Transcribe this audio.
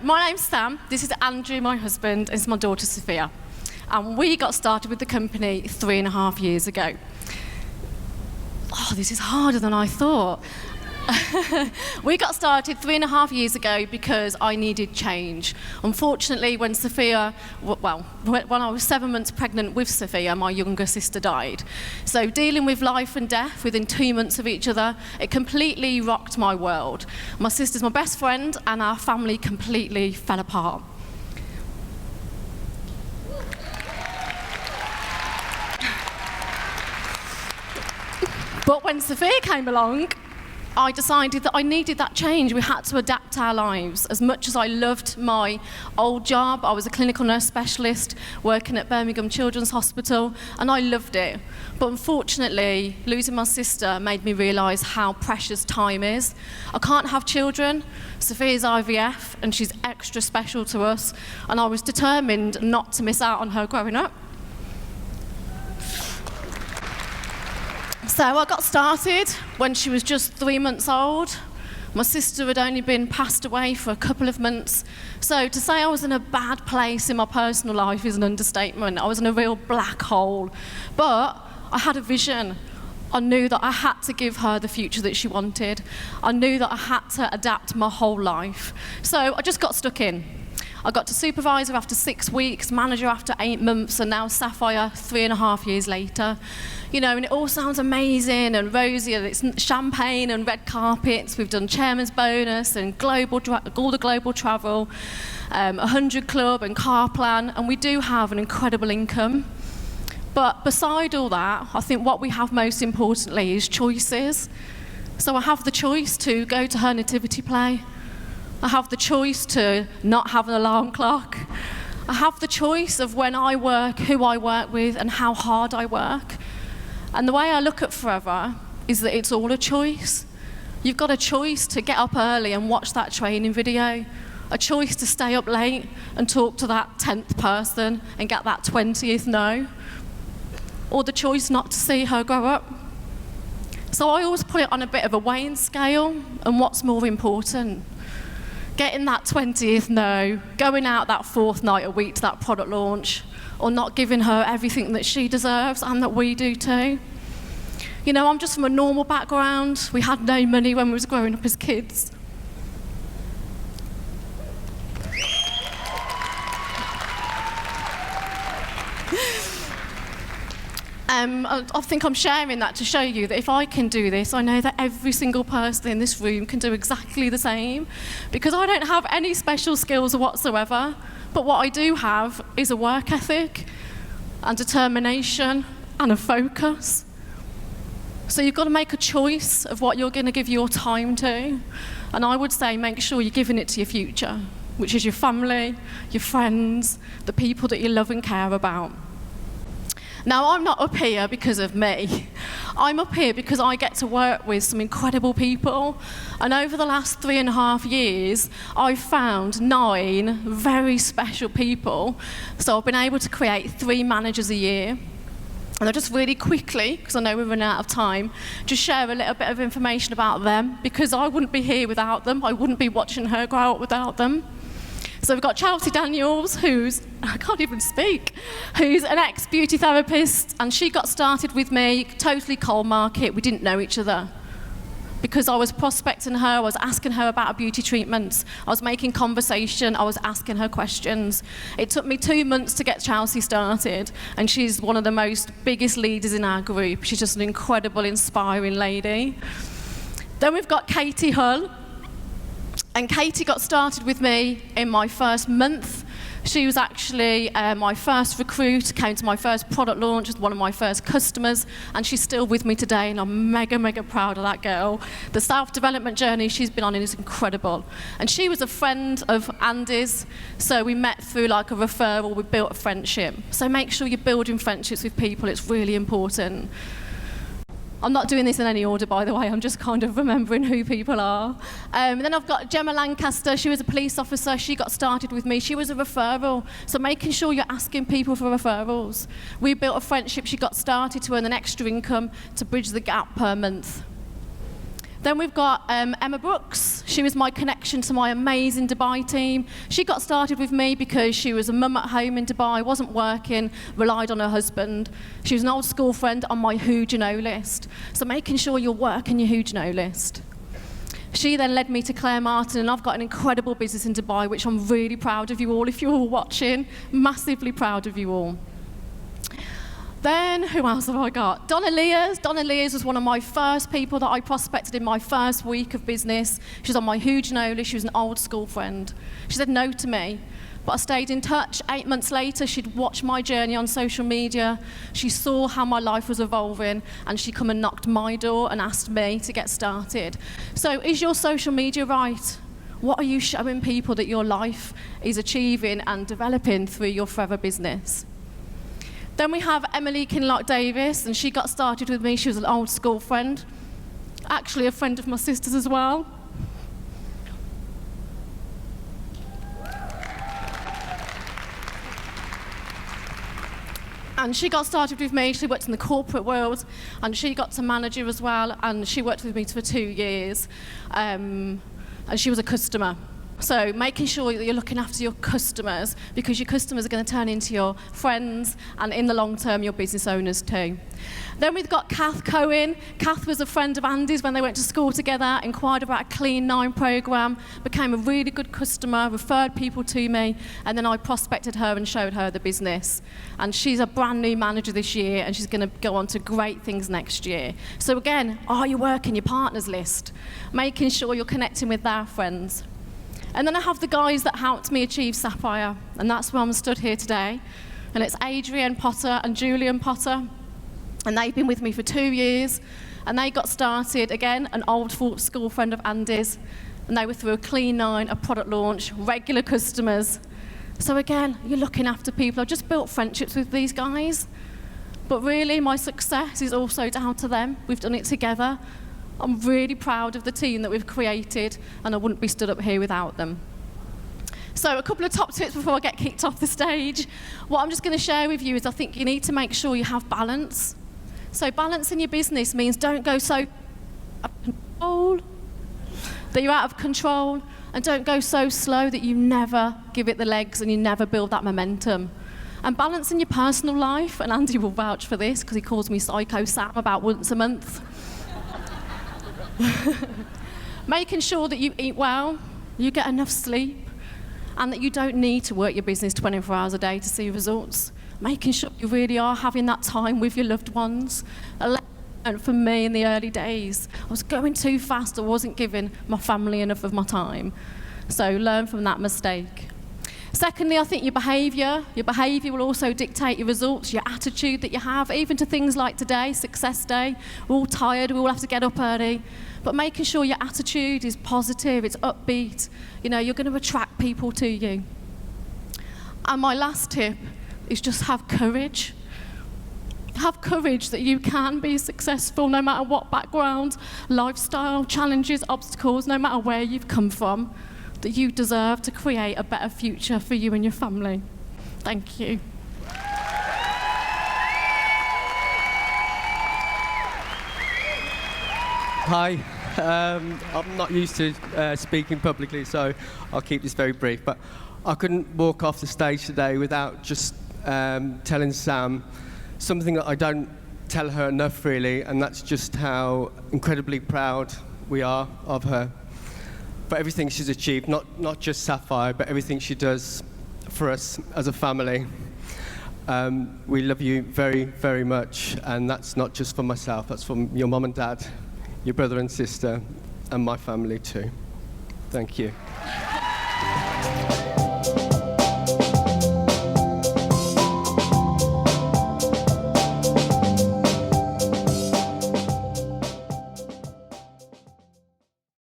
my name's Sam, this is Andrew, my husband, and it's my daughter Sophia. And we got started with the company 3.5 years ago. Oh, this is harder than I thought. We got started 3.5 years ago because I needed change. Unfortunately, when I was 7 months pregnant with Sophia, my younger sister died. So dealing with life and death within 2 months of each other, it completely rocked my world. My sister's my best friend, and our family completely fell apart. But when Sophia came along, I decided that I needed that change. We had to adapt our lives. As much as I loved my old job, I was a clinical nurse specialist working at Birmingham Children's Hospital, and I loved it. But unfortunately, losing my sister made me realise how precious time is. I can't have children. Sophia's IVF, and she's extra special to us, and I was determined not to miss out on her growing up. So I got started when she was just 3 months old. My sister had only been passed away for a couple of months. So to say I was in a bad place in my personal life is an understatement. I was in a real black hole. But I had a vision. I knew that I had to give her the future that she wanted. I knew that I had to adapt my whole life. So I just got stuck in. I got to supervisor after 6 weeks, manager after 8 months, and now Sapphire 3.5 years later. You know, and it all sounds amazing and rosy, and it's champagne and red carpets. We've done chairman's bonus and all the global travel, 100 Club and car plan, and we do have an incredible income. But beside all that, I think what we have most importantly is choices. So I have the choice to go to her nativity play. I have the choice to not have an alarm clock. I have the choice of when I work, who I work with, and how hard I work. And the way I look at forever is that it's all a choice. You've got a choice to get up early and watch that training video, a choice to stay up late and talk to that 10th person and get that 20th no, or the choice not to see her grow up. So I always put it on a bit of a weighing scale, and what's more important? Getting that 20th no, going out that 4th night a week to that product launch, or not giving her everything that she deserves and that we do too. You know, I'm just from a normal background. We had no money when we was growing up as kids. I think I'm sharing that to show you that if I can do this, I know that every single person in this room can do exactly the same, because I don't have any special skills whatsoever, but what I do have is a work ethic and determination and a focus. So you've got to make a choice of what you're going to give your time to, and I would say make sure you're giving it to your future, which is your family, your friends, the people that you love and care about. Now, I'm not up here because of me. I'm up here because I get to work with some incredible people. And over the last 3.5 years, I've found 9 very special people. So I've been able to create 3 managers a year. And I'll just really quickly, because I know we're running out of time, just share a little bit of information about them, because I wouldn't be here without them. I wouldn't be watching her grow up without them. So we've got Chelsea Daniels, I can't even speak, who's an ex-beauty therapist, and she got started with me, totally cold market. We didn't know each other. Because I was prospecting her, I was asking her about her beauty treatments, I was making conversation, I was asking her questions. It took me 2 months to get Chelsea started, and she's one of the biggest leaders in our group. She's just an incredible, inspiring lady. Then we've got Katie Hull. And Katie got started with me in my first month. She was actually my first recruit, came to my first product launch, was one of my first customers, and she's still with me today, and I'm mega, mega proud of that girl. The self-development journey she's been on is incredible. And she was a friend of Andy's, so we met through like a referral, we built a friendship. So make sure you're building friendships with people, it's really important. I'm not doing this in any order, by the way, I'm just kind of remembering who people are. Then I've got Gemma Lancaster, she was a police officer, she got started with me, she was a referral, so making sure you're asking people for referrals. We built a friendship, she got started to earn an extra income to bridge the gap per month. Then we've got Emma Brooks. She was my connection to my amazing Dubai team. She got started with me because she was a mum at home in Dubai, wasn't working, relied on her husband. She was an old school friend on my who do you know list. So making sure you're working your who do you know list. She then led me to Claire Martin, and I've got an incredible business in Dubai, which I'm really proud of you all. If you're all watching, massively proud of you all. Then, who else have I got? Donna Lears. Donna Lears was one of my first people that I prospected in my first week of business. She was on my who do you know list. She was an old school friend. She said no to me, but I stayed in touch. 8 months later, she'd watched my journey on social media. She saw how my life was evolving, and she come and knocked my door and asked me to get started. So is your social media right? What are you showing people that your life is achieving and developing through your forever business? Then we have Emily Kinloch Davis, and she got started with me. She was an old school friend, actually a friend of my sister's as well. And she got started with me. She worked in the corporate world, and she got to manager as well, and she worked with me for 2 years, and she was a customer. So making sure that you're looking after your customers, because your customers are going to turn into your friends, and in the long term, your business owners too. Then we've got Kath Cohen. Kath was a friend of Andy's when they went to school together, inquired about a Clean 9 programme, became a really good customer, referred people to me, and then I prospected her and showed her the business. And she's a brand new manager this year, and she's going to go on to great things next year. So again, are you working your partners list? Making sure you're connecting with their friends. And then I have the guys that helped me achieve Sapphire, and that's why I'm stood here today. And it's Adrian Potter and Julian Potter, and they've been with me for 2 years, and they got started, again, an old school friend of Andy's, and they were through a Clean 9, a product launch, regular customers. So again, you're looking after people. I've just built friendships with these guys, but really my success is also down to them. We've done it together. I'm really proud of the team that we've created, and I wouldn't be stood up here without them. So a couple of top tips before I get kicked off the stage. What I'm just going to share with you is I think you need to make sure you have balance. So balance in your business means don't go so out of control that you're out of control, and don't go so slow that you never give it the legs and you never build that momentum. And balance in your personal life, and Andy will vouch for this because he calls me Psycho Sam about once a month. Making sure that you eat well, you get enough sleep, and that you don't need to work your business 24 hours a day to see results. Making sure you really are having that time with your loved ones. A lesson for me in the early days, I was going too fast, I wasn't giving my family enough of my time. So learn from that mistake. Secondly, I think your behaviour will also dictate your results, your attitude that you have, even to things like today, Success Day. We're all tired, we all have to get up early, but making sure your attitude is positive, it's upbeat, you know, you're going to attract people to you. And my last tip is just have courage. Have courage that you can be successful no matter what background, lifestyle, challenges, obstacles, no matter where you've come from, that you deserve to create a better future for you and your family. Thank you. Hi. I'm not used to speaking publicly, so I'll keep this very brief. But I couldn't walk off the stage today without just telling Sam something that I don't tell her enough, really, and that's just how incredibly proud we are of her for everything she's achieved, not just Sapphire, but everything she does for us as a family. We love you very, very much, and that's not just for myself, that's for your mum and dad, your brother and sister, and my family too. Thank you.